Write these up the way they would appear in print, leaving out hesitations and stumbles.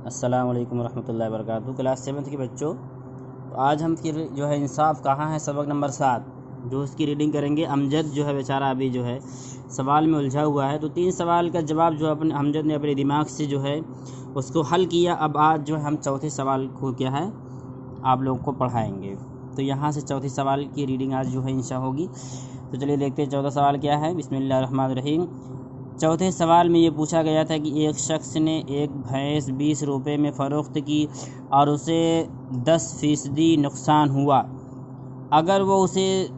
अस्सलाम वालेकुम रहमतुल्लाहि व बरकातुहू। क्लास 7 के बच्चों, तो आज हम फिर जो है इंसाफ कहाँ है सबक नंबर 7 जो उसकी रीडिंग करेंगे। अमजद जो है बेचारा अभी जो है सवाल में उलझा हुआ है, तो 3 सवाल का जवाब जो अपने अमजद ने अपने दिमाग से जो है उसको हल किया। अब आज जो है हम चौथे सवाल को क्या है आप लोगों को पढ़ाएंगे। तो यहाँ से चौथे सवाल की रीडिंग आज जो है इंशा होगी। तो चलिए देखते हैं चौथा सवाल क्या है। बिस्मिल्लाहिर्रहमानिर्रहीम। चौथे सवाल में ये पूछा गया था कि एक शख्स ने एक भैंस 20 रुपये में फ़रोख्त की और उसे 10% नुकसान हुआ। अगर वो उसे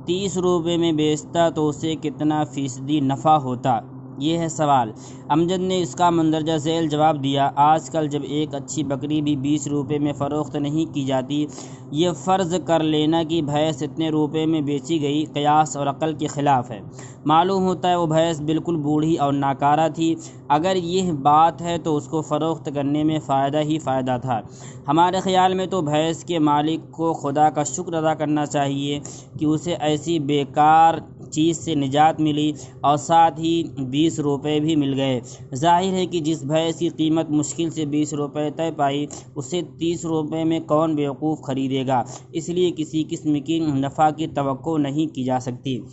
30 रुपये में बेचता तो उसे कितना फ़ीसदी नफ़ा होता। ये है सवाल। अमजद ने इसका मंदरजा झेल जवाब दिया। आजकल जब एक अच्छी बकरी भी 20 रुपये में फ़रोख्त नहीं की जाती, ये फ़र्ज़ कर लेना कि भैंस इतने रुपये में बेची गई क़यास और अक़ल के ख़िलाफ़ है। मालूम होता है वो भैंस बिल्कुल बूढ़ी और नाकारा थी। अगर यह बात है तो उसको फ़रोख्त करने में फ़ायदा ही फ़ायदा था। हमारे ख़्याल में तो भैंस के मालिक को खुदा का शुक्र अदा करना चाहिए कि उसे ऐसी बेकार चीज़ से निजात मिली और साथ ही 20 रुपये भी मिल गए। जाहिर है कि जिस भैंस की कीमत मुश्किल से 20 रुपये तय पाई, उसे 30 रुपये में कौन बेवकूफ़ ख़रीदेगा। इसलिए किसी किस्म की नफ़ा की तवक्को नहीं की जा सकती।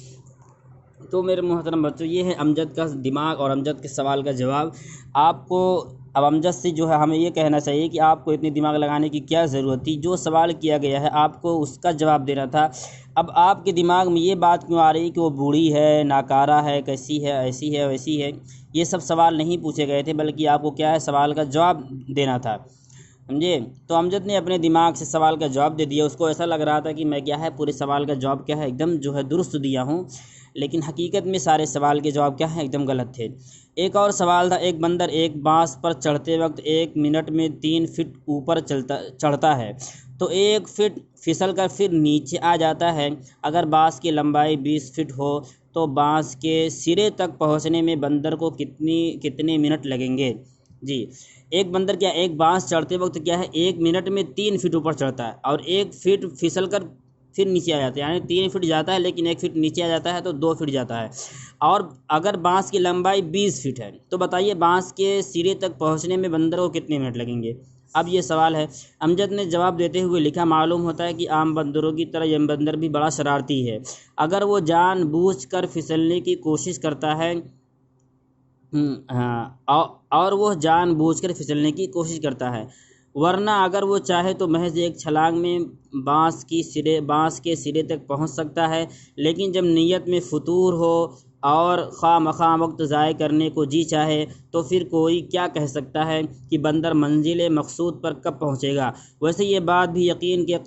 तो मेरे मोहतरम बच्चों, ये है अमजद का दिमाग और अमजद के सवाल का जवाब। आपको अब अमजद से जो है हमें ये कहना चाहिए कि आपको इतनी दिमाग लगाने की क्या ज़रूरत थी। जो सवाल किया गया है आपको उसका जवाब देना था। अब आपके दिमाग में ये बात क्यों आ रही कि वो बूढ़ी है, नाकारा है, कैसी है, ऐसी है, वैसी है। ये सब सवाल नहीं पूछे गए थे, बल्कि आपको क्या है सवाल का जवाब देना था, समझे। तो अमजद ने अपने दिमाग से सवाल का जवाब दे दिया। उसको ऐसा लग रहा था कि मैं क्या है पूरे सवाल का जवाब क्या है एकदम जो है दुरुस्त दिया हूँ, लेकिन हकीकत में सारे सवाल के जवाब क्या है एकदम गलत थे। एक और सवाल था। एक बंदर एक बांस पर चढ़ते वक्त 1 मिनट में 3 फीट ऊपर चढ़ता है तो 1 फीट फिसल कर फिर नीचे आ जाता है। अगर बांस की लंबाई 20 फीट हो तो बांस के सिरे तक पहुंचने में बंदर को कितने मिनट लगेंगे। जी, एक बंदर क्या एक बांस चढ़ते वक्त क्या है 1 मिनट में 3 फीट ऊपर चढ़ता है और 1 फीट फिसल कर फिर नीचे आ जाता है, यानी 3 फीट जाता है लेकिन 1 फीट नीचे आ जाता है तो 2 फीट जाता है। और अगर बांस की लंबाई 20 फीट है तो बताइए बांस के सिरे तक पहुंचने में बंदर को कितने मिनट लगेंगे। अब ये सवाल है। अमजद ने जवाब देते हुए लिखा, मालूम होता है कि आम बंदरों की तरह यह बंदर भी बड़ा शरारती है। अगर वो जानबूझकर फिसलने की कोशिश करता है हाँ, और वो जानबूझकर फिसलने की कोशिश करता है, वरना अगर वो चाहे तो महज एक छलांग में बांस के सिरे तक पहुंच सकता है। लेकिन जब नीयत में फतूर हो और खामखा वक्त ज़ाय करने को जी चाहे तो फिर कोई क्या कह सकता है कि बंदर मंजिल मकसूद पर कब पहुंचेगा। वैसे ये बात भी यकीन के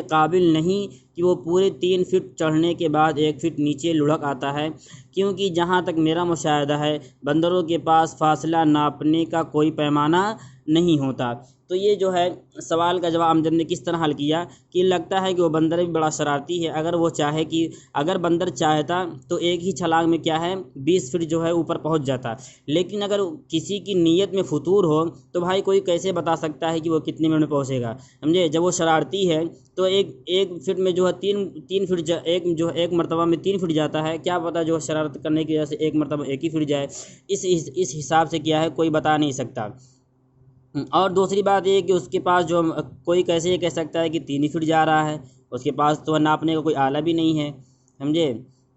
काबिल नहीं कि वो पूरे 3 फीट चढ़ने के बाद 1 फीट नीचे लुढ़क आता है, क्योंकि जहाँ तक मेरा मुशाहिदा है बंदरों के पास फासला नापने का कोई पैमाना नहीं होता। तो ये जो है सवाल का जवाब अमजद ने किस तरह हल किया कि लगता है कि वो बंदर भी बड़ा शरारती है। अगर बंदर चाहता तो एक ही छलांग में क्या है 20 फीट जो है ऊपर पहुंच जाता। लेकिन अगर किसी की नीयत में फतूर हो तो भाई कोई कैसे बता सकता है कि वो कितने मिनट में पहुंचेगा, समझे। जब वो शरारती है तो एक फीट में जो है तीन फीट एक मरतबा में 3 फीट जाता है। क्या पता जो शरारत करने की वजह से एक मरतबा 1 ही फीट जाए। इस हिसाब से क्या है कोई बता नहीं सकता। और दूसरी बात ये कि उसके पास जो कोई कैसे ये कह सकता है कि 3 ही फीट जा रहा है, उसके पास तो नापने का कोई आला भी नहीं है, समझे।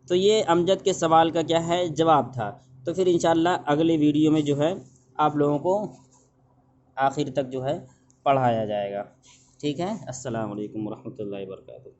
तो ये अमजद के सवाल का क्या है जवाब था। तो फिर इंशाअल्लाह अगले वीडियो में जो है आप लोगों को आखिर तक जो है पढ़ाया जाएगा। ठीक है। अस्सलाम वालेकुम रहमतुल्लाहि व बरकातुहू।